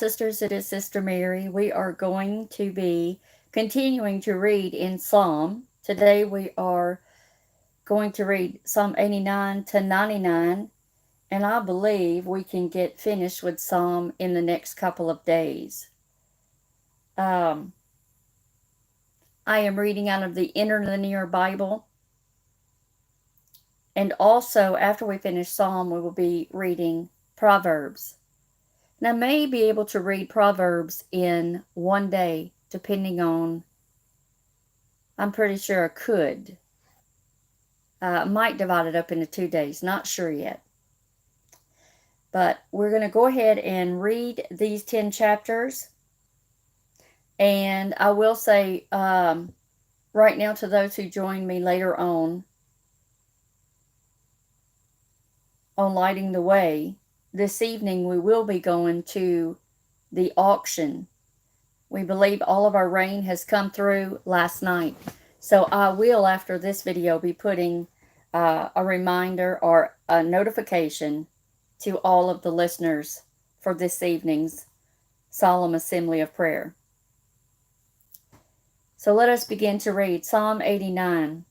sisters, it is Sister Mary. We are going to be continuing to read in Psalm. Today we are going to read Psalm 89 to 99, and I believe we can get finished with Psalm in the next couple of days. I am reading out of the Interlinear Bible, and also after we finish Psalm, we will be reading Proverbs. And I may be able to read Proverbs in one day, depending on, I'm pretty sure I could. I might divide it up into 2 days, not sure yet. But we're going to go ahead and read these 10 chapters. And I will say right now to those who join me later on Lighting the Way, this evening we will be going to the auction. We believe all of our rain has come through last night. So I will, after this video, be putting a reminder or a notification to all of the listeners for this evening's Solemn Assembly of Prayer. So let us begin to read Psalm 89.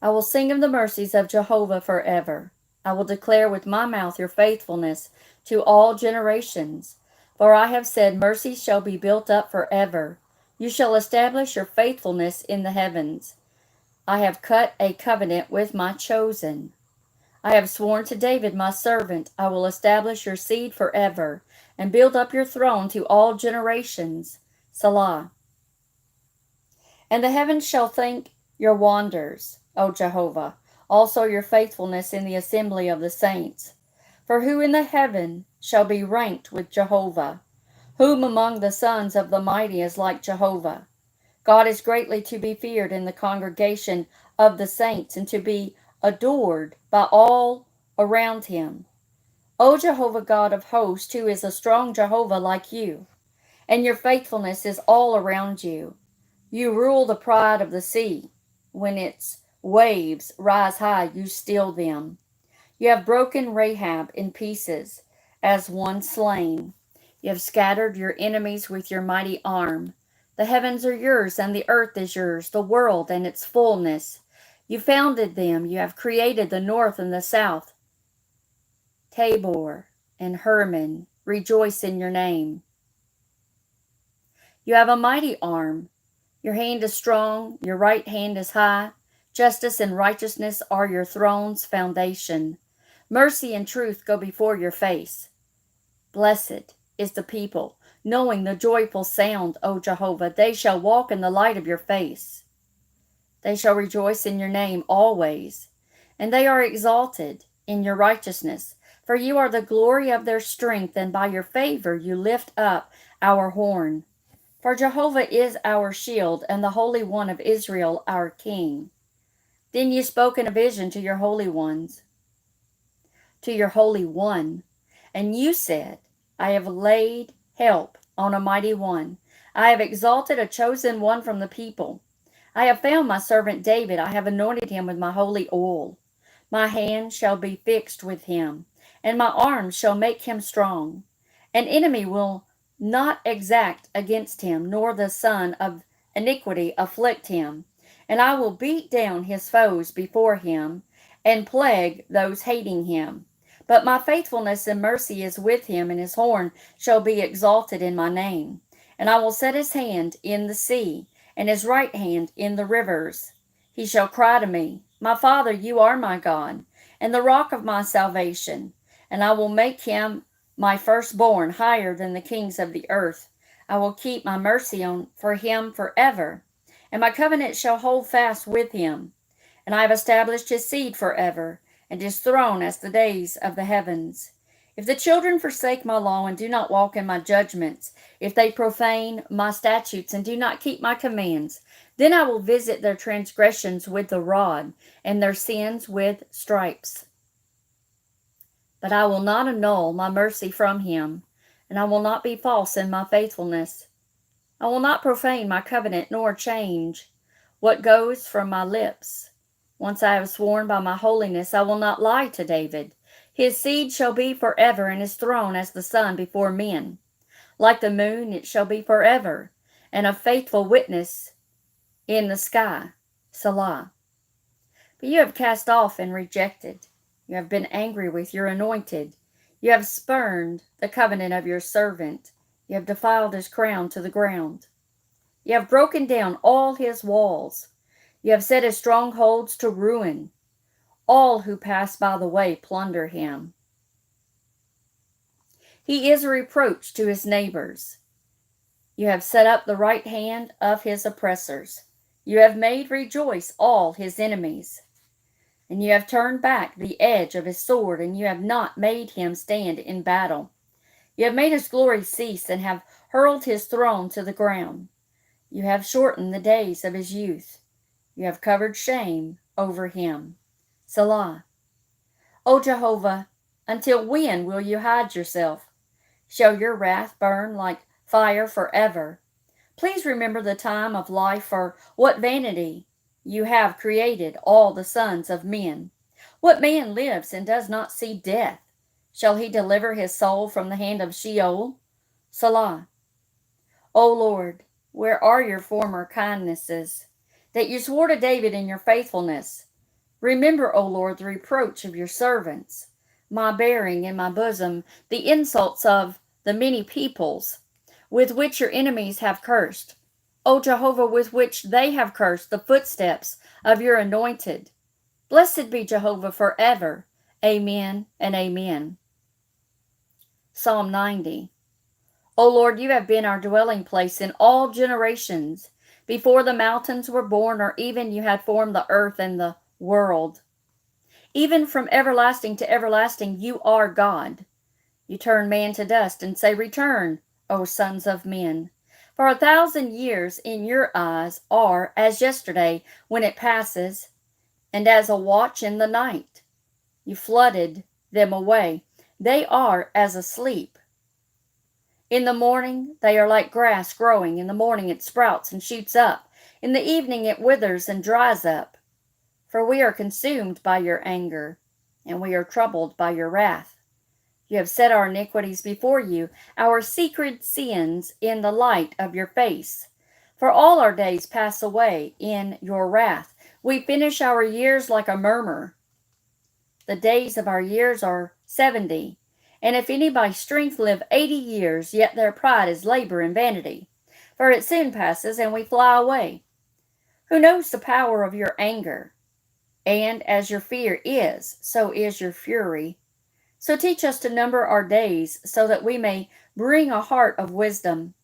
I will sing of the mercies of Jehovah forever. I will declare with my mouth your faithfulness to all generations. For I have said, mercy shall be built up forever. You shall establish your faithfulness in the heavens. I have cut a covenant with my chosen. I have sworn to David my servant, I will establish your seed forever, and build up your throne to all generations. Selah. And the heavens shall thank your wonders, O Jehovah, also your faithfulness in the assembly of the saints. For who in the heaven shall be ranked with Jehovah? Whom among the sons of the mighty is like Jehovah? God is greatly to be feared in the congregation of the saints, and to be adored by all around him. O Jehovah God of hosts, who is a strong Jehovah like you, and your faithfulness is all around you. You rule the pride of the sea. When its waves rise high, you still them. You have broken Rahab in pieces as one slain. You have scattered your enemies with your mighty arm. The heavens are yours, and the earth is yours, the world and its fullness. You founded them. You have created the north and the south. Tabor and Hermon, rejoice in your name. You have a mighty arm. Your hand is strong, your right hand is high. Justice and righteousness are your throne's foundation. Mercy and truth go before your face. Blessed is the people, knowing the joyful sound, O Jehovah. They shall walk in the light of your face. They shall rejoice in your name always, and they are exalted in your righteousness. For you are the glory of their strength, and by your favor you lift up our horn. For Jehovah is our shield, and the Holy One of Israel our King. Then you spoke in a vision to your holy ones, to your Holy One, and you said, I have laid help on a mighty one. I have exalted a chosen one from the people. I have found my servant David. I have anointed him with my holy oil. My hand shall be fixed with him, and my arm shall make him strong. An enemy will not exact against him, nor the son of iniquity afflict him. And I will beat down his foes before him, and plague those hating him. But my faithfulness and mercy is with him, and his horn shall be exalted in my name. And I will set his hand in the sea, and his right hand in the rivers. He shall cry to me, my Father, you are my God, and the rock of my salvation. And I will make him my firstborn higher than the kings of the earth. I will keep my mercy for him forever, and my covenant shall hold fast with him. And I have established his seed forever, and his throne as the days of the heavens. If the children forsake my law and do not walk in my judgments, if they profane my statutes and do not keep my commands, then I will visit their transgressions with the rod, and their sins with stripes. But I will not annul my mercy from him, and I will not be false in my faithfulness. I will not profane my covenant, nor change what goes from my lips. Once I have sworn by my holiness, I will not lie to David. His seed shall be forever, and his throne as the sun before men. Like the moon it shall be forever, and a faithful witness in the sky. Selah. But you have cast off and rejected. You have been angry with your anointed. You have spurned the covenant of your servant. You have defiled his crown to the ground. You have broken down all his walls. You have set his strongholds to ruin. All who pass by the way plunder him. He is a reproach to his neighbors. You have set up the right hand of his oppressors. You have made rejoice all his enemies. And you have turned back the edge of his sword, and you have not made him stand in battle. You have made his glory cease, and have hurled his throne to the ground. You have shortened the days of his youth. You have covered shame over him. Selah. O Jehovah, until when will you hide yourself? Shall your wrath burn like fire forever? Please remember the time of life, for what vanity you have created all the sons of men. What man lives and does not see death? Shall he deliver his soul from the hand of Sheol? Selah. O Lord, where are your former kindnesses, that you swore to David in your faithfulness? Remember, O Lord, the reproach of your servants, my bearing in my bosom, the insults of the many peoples, with which your enemies have cursed. O Jehovah, with which they have cursed the footsteps of your anointed. Blessed be Jehovah forever. Amen and amen. Psalm 90. O Lord, you have been our dwelling place in all generations, before the mountains were born, or even you had formed the earth and the world. Even from everlasting to everlasting, you are God. You turn man to dust and say, Return, O sons of men. For 1,000 years in your eyes are as yesterday when it passes, and as a watch in the night. You flooded them away. They are as asleep. In the morning they are like grass growing. In the morning it sprouts and shoots up. In the evening it withers and dries up. For we are consumed by your anger, and we are troubled by your wrath. You have set our iniquities before you, our secret sins in the light of your face. For all our days pass away in your wrath. We finish our years like a murmur. The days of our years are 70. And if any by strength live 80 years, yet their pride is labor and vanity. For it soon passes, and we fly away. Who knows the power of your anger? And as your fear is, so is your fury. So teach us to number our days, so that we may bring a heart of wisdom.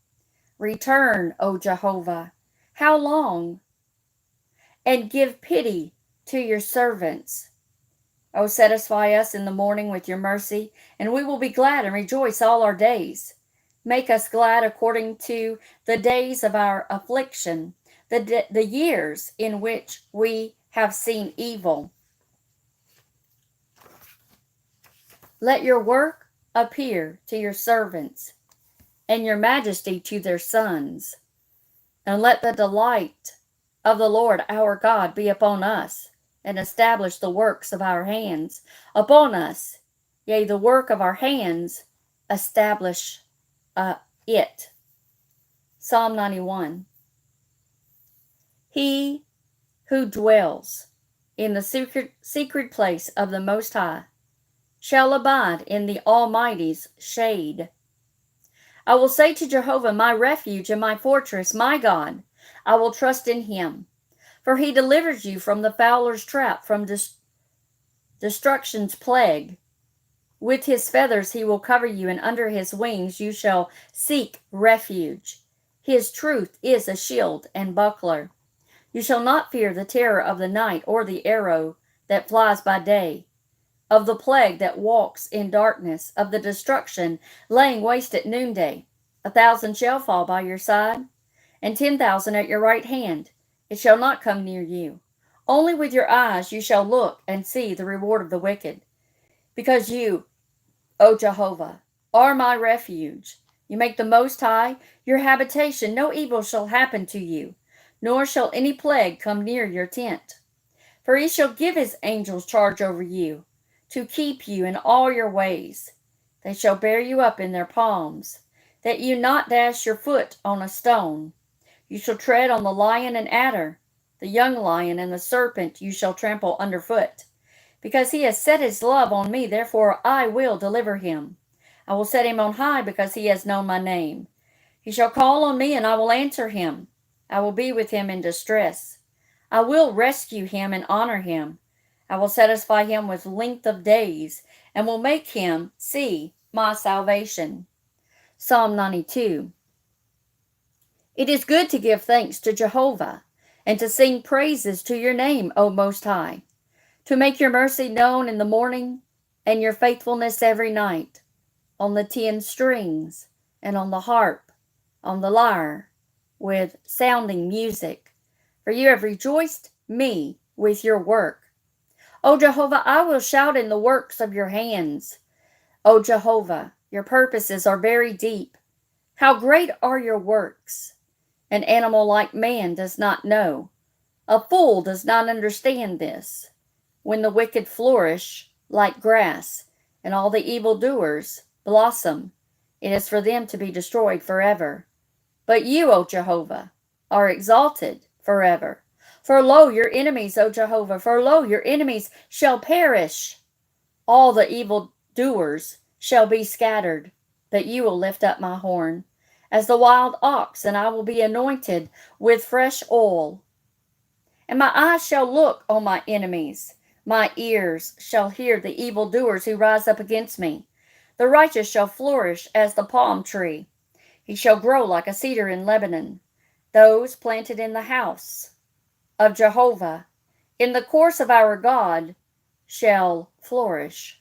Return, O Jehovah. How long? And give pity to your servants. O satisfy us in the morning with your mercy, and we will be glad and rejoice all our days. Make us glad according to the days of our affliction, the years in which we have seen evil. Let your work appear to your servants, and your majesty to their sons. And let the delight of the Lord our God be upon us, and establish the works of our hands upon us. Yea, the work of our hands, establish it. Psalm 91. He who dwells in the secret place of the Most High shall abide in the Almighty's shade. I will say to Jehovah, my refuge and my fortress, my God, I will trust in him. For he delivers you from the fowler's trap, from destruction's plague. With his feathers he will cover you, and under his wings you shall seek refuge. His truth is a shield and buckler. You shall not fear the terror of the night, or the arrow that flies by day, of the plague that walks in darkness, of the destruction laying waste at noonday. 1,000 shall fall by your side, and 10,000 at your right hand. It shall not come near you. Only with your eyes you shall look and see the reward of the wicked. Because you, O Jehovah, are my refuge. You make the Most High your habitation. No evil shall happen to you, nor shall any plague come near your tent. For he shall give his angels charge over you, to keep you in all your ways. They shall bear you up in their palms, that you not dash your foot on a stone. You shall tread on the lion and adder, the young lion and the serpent you shall trample underfoot. Because he has set his love on me, therefore I will deliver him. I will set him on high because he has known my name. He shall call on me, and I will answer him. I will be with him in distress. I will rescue him and honor him. I will satisfy him with length of days, and will make him see my salvation. Psalm 92. It is good to give thanks to Jehovah, and to sing praises to your name, O Most High, to make your mercy known in the morning, and your faithfulness every night, on the 10 strings, and on the harp, on the lyre, with sounding music. For you have rejoiced me with your work. O Jehovah, I will shout in the works of your hands. O Jehovah, your purposes are very deep. How great are your works! An animal like man does not know. A fool does not understand this. When the wicked flourish like grass, and all the evildoers blossom, it is for them to be destroyed forever. But you, O Jehovah, are exalted forever. For lo, your enemies, O Jehovah, for lo, your enemies shall perish. All the evildoers shall be scattered, but you will lift up my horn as the wild ox, and I will be anointed with fresh oil. And my eyes shall look on my enemies. My ears shall hear the evildoers who rise up against me. The righteous shall flourish as the palm tree. He shall grow like a cedar in Lebanon. Those planted in the house of Jehovah, in the course of our God, shall flourish.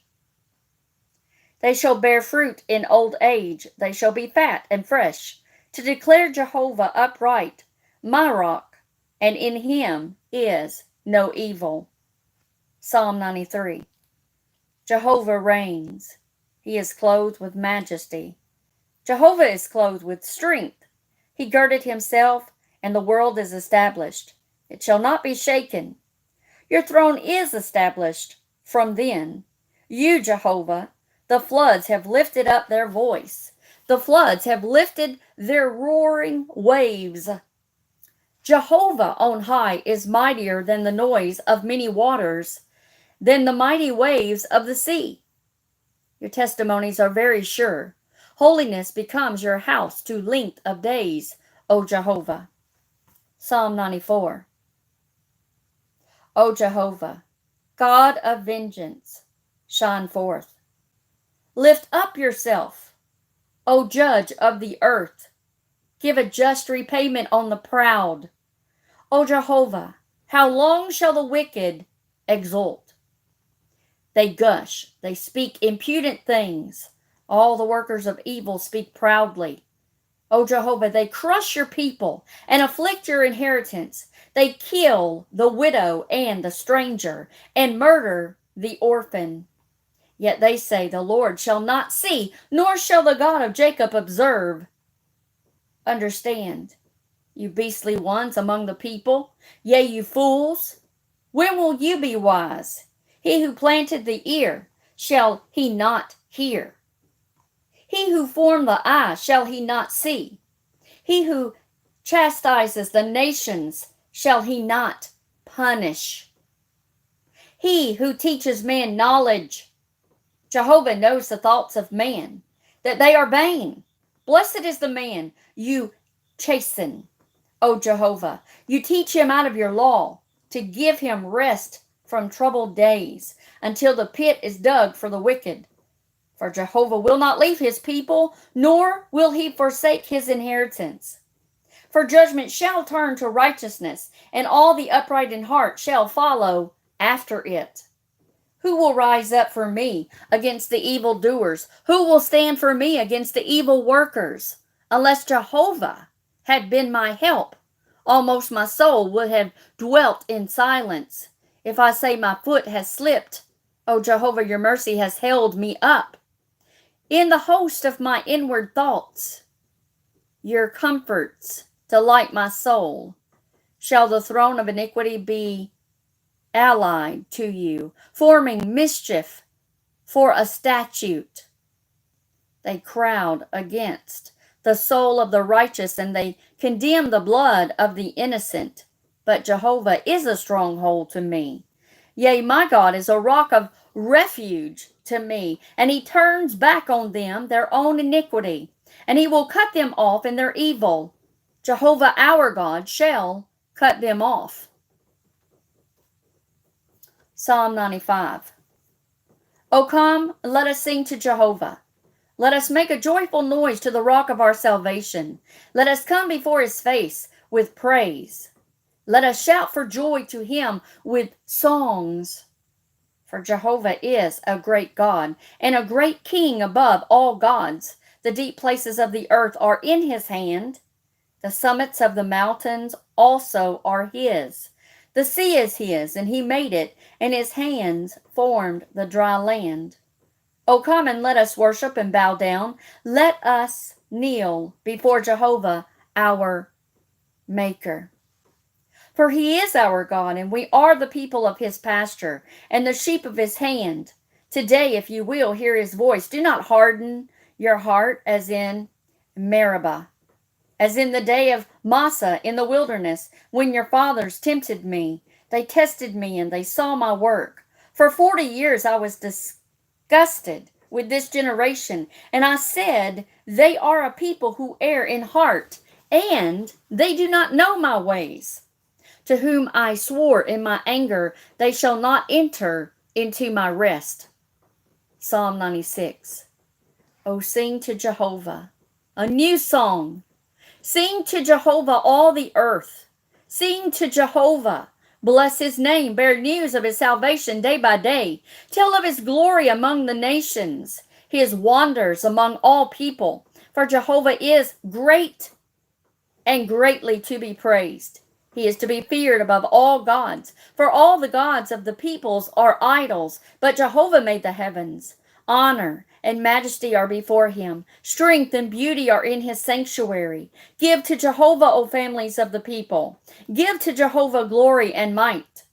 They shall bear fruit in old age. They shall be fat and fresh, to declare Jehovah upright, my rock, and in him is no evil. Psalm 93. Jehovah reigns. He is clothed with majesty. Jehovah is clothed with strength. He girded himself, and the world is established. It shall not be shaken. Your throne is established from then. You, Jehovah, the floods have lifted up their voice. The floods have lifted their roaring waves. Jehovah on high is mightier than the noise of many waters, than the mighty waves of the sea. Your testimonies are very sure. Holiness becomes your house to length of days, O Jehovah. Psalm 94. O Jehovah, God of vengeance, shine forth. Lift up yourself, O Judge of the earth. Give a just repayment on the proud. O Jehovah, how long shall the wicked exult? They gush, they speak impudent things. All the workers of evil speak proudly. O Jehovah, they crush your people and afflict your inheritance. They kill the widow and the stranger and murder the orphan. Yet they say, the Lord shall not see, nor shall the God of Jacob observe. Understand, you beastly ones among the people, yea, you fools. When will you be wise? He who planted the ear, shall he not hear? He who formed the eye, shall he not see? He who chastises the nations, shall he not punish? He who teaches man knowledge, Jehovah knows the thoughts of man, that they are vain. Blessed is the man you chasten, O Jehovah. You teach him out of your law, to give him rest from troubled days, until the pit is dug for the wicked. For Jehovah will not leave his people, nor will he forsake his inheritance. For judgment shall turn to righteousness, and all the upright in heart shall follow after it. Who will rise up for me against the evildoers? Who will stand for me against the evil workers? Unless Jehovah had been my help, almost my soul would have dwelt in silence. If I say my foot has slipped, O Jehovah, your mercy has held me up. In the host of my inward thoughts, your comforts delight my soul. Shall the throne of iniquity be allied to you, forming mischief for a statute. They crowd against the soul of the righteous, and they condemn the blood of the innocent. But Jehovah is a stronghold to me. Yea, my God is a rock of refuge to me, and he turns back on them their own iniquity, and he will cut them off in their evil. Jehovah our God shall cut them off. Psalm 95. O come, let us sing to Jehovah. Let us make a joyful noise to the rock of our salvation. Let us come before his face with praise. Let us shout for joy to him with songs. For Jehovah is a great God and a great King above all gods. The deep places of the earth are in his hand. The summits of the mountains also are his. The sea is his, and he made it, and his hands formed the dry land. O come and let us worship and bow down. Let us kneel before Jehovah our Maker. For he is our God, and we are the people of his pasture, and the sheep of his hand. Today, if you will hear his voice, do not harden your heart as in Meribah, as in the day of Massah in the wilderness, when your fathers tempted me. They tested me, and they saw my work. For 40 years I was disgusted with this generation, and I said, they are a people who err in heart, and they do not know my ways. To whom I swore in my anger, they shall not enter into my rest. Psalm 96. O sing to Jehovah a new song. Sing to Jehovah all the earth. Sing to Jehovah. Bless his name. Bear news of his salvation day by day. Tell of his glory among the nations, his wonders among all people. For Jehovah is great and greatly to be praised. He is to be feared above all gods. For all the gods of the peoples are idols, but Jehovah made the heavens. Honor and majesty are before him. Strength and beauty are in his sanctuary. Give to Jehovah, O families of the people. Give to Jehovah glory and might.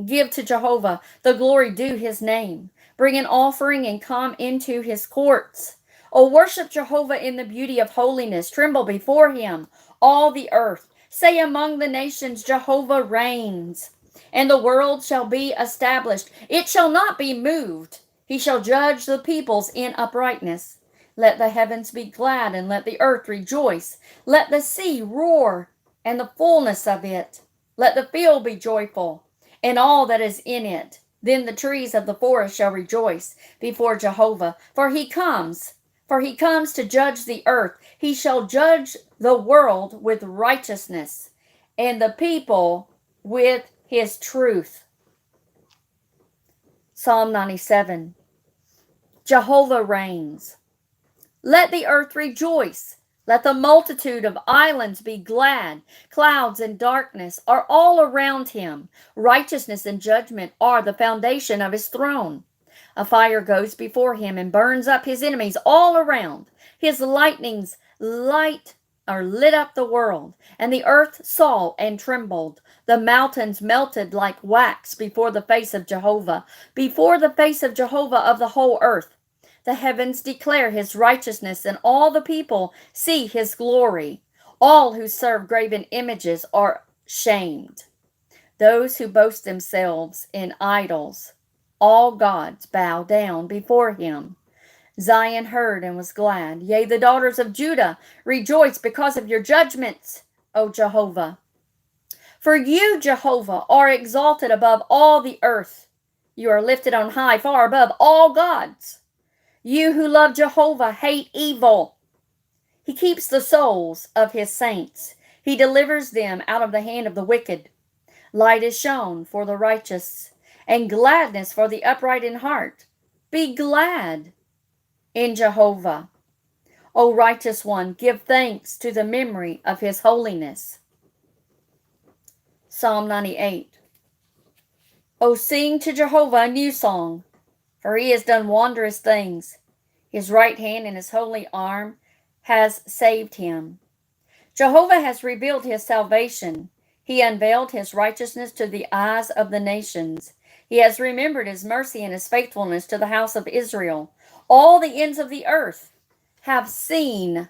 Give to Jehovah the glory due his name. Bring an offering and come into his courts. O worship Jehovah in the beauty of holiness. Tremble before him, all the earth. Say among the nations, Jehovah reigns. And the world shall be established. It shall not be moved. He shall judge the peoples in uprightness. Let the heavens be glad, and let the earth rejoice. Let the sea roar, and the fullness of it. Let the field be joyful, and all that is in it. Then the trees of the forest shall rejoice before Jehovah. For he comes to judge the earth. He shall judge the world with righteousness, and the people with his truth. Psalm 97. Jehovah reigns. Let the earth rejoice. Let the multitude of islands be glad. Clouds and darkness are all around him. Righteousness and judgment are the foundation of his throne. A fire goes before him and burns up his enemies all around. His lightnings lit up the world, and the earth saw and trembled. The mountains melted like wax before the face of Jehovah of the whole earth. The heavens declare his righteousness, and all the people see his glory. All who serve graven images are shamed. Those who boast themselves in idols, all gods bow down before him. Zion heard and was glad. Yea, the daughters of Judah rejoice because of your judgments, O Jehovah. For you, Jehovah, are exalted above all the earth. You are lifted on high, far above all gods. You who love Jehovah hate evil. He keeps the souls of his saints. He delivers them out of the hand of the wicked. Light is shown for the righteous, and gladness for the upright in heart. Be glad in Jehovah. O righteous one, give thanks to the memory of his holiness. Psalm 98. O sing to Jehovah a new song, for he has done wondrous things. His right hand and his holy arm has saved him. Jehovah has revealed his salvation. He unveiled his righteousness to the eyes of the nations. He has remembered his mercy and his faithfulness to the house of Israel. All the ends of the earth have seen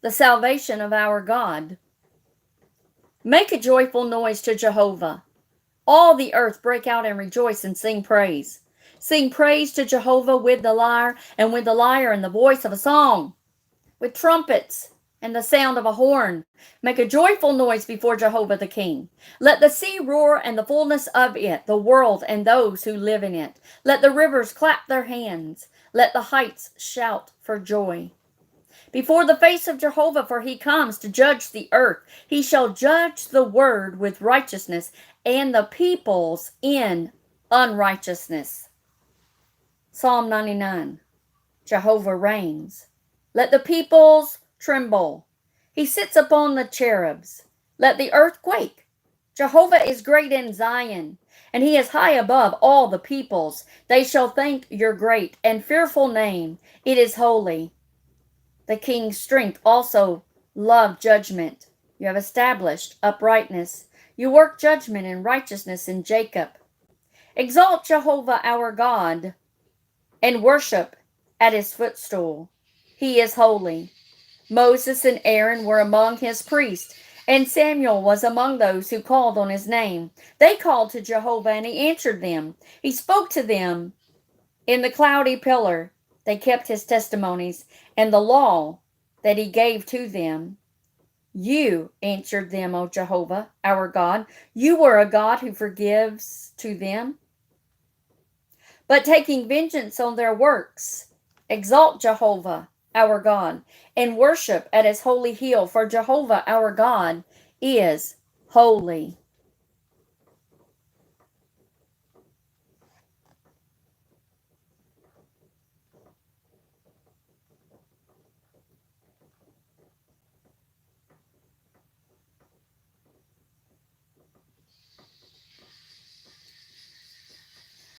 the salvation of our God. Make a joyful noise to Jehovah. All the earth break out and rejoice and sing praise. Sing praise to Jehovah with the lyre and with the lyre and the voice of a song, with trumpets and the sound of a horn. Make a joyful noise before Jehovah the King. Let the sea roar and the fullness of it, the world and those who live in it. Let the rivers clap their hands. Let the heights shout for joy. Before the face of Jehovah, for he comes to judge the earth. He shall judge the word with righteousness and the peoples in unrighteousness. Psalm 99. Jehovah reigns. Let the peoples tremble. He sits upon the cherubs. Let the earth quake. Jehovah is great in Zion, and he is high above all the peoples. They shall thank your great and fearful name. It is holy. The king's strength also love judgment. You have established uprightness. You work judgment and righteousness in Jacob. Exalt Jehovah our God and worship at his footstool. He is holy. Moses and Aaron were among his priests, and Samuel was among those who called on his name. They called to Jehovah, and he answered them. He spoke to them in the cloudy pillar. They kept his testimonies and the law that he gave to them. You answered them, O Jehovah, our God. You were a God who forgives to them, but taking vengeance on their works. Exalt Jehovah, our God, and worship at his holy hill, for Jehovah, our God, is holy.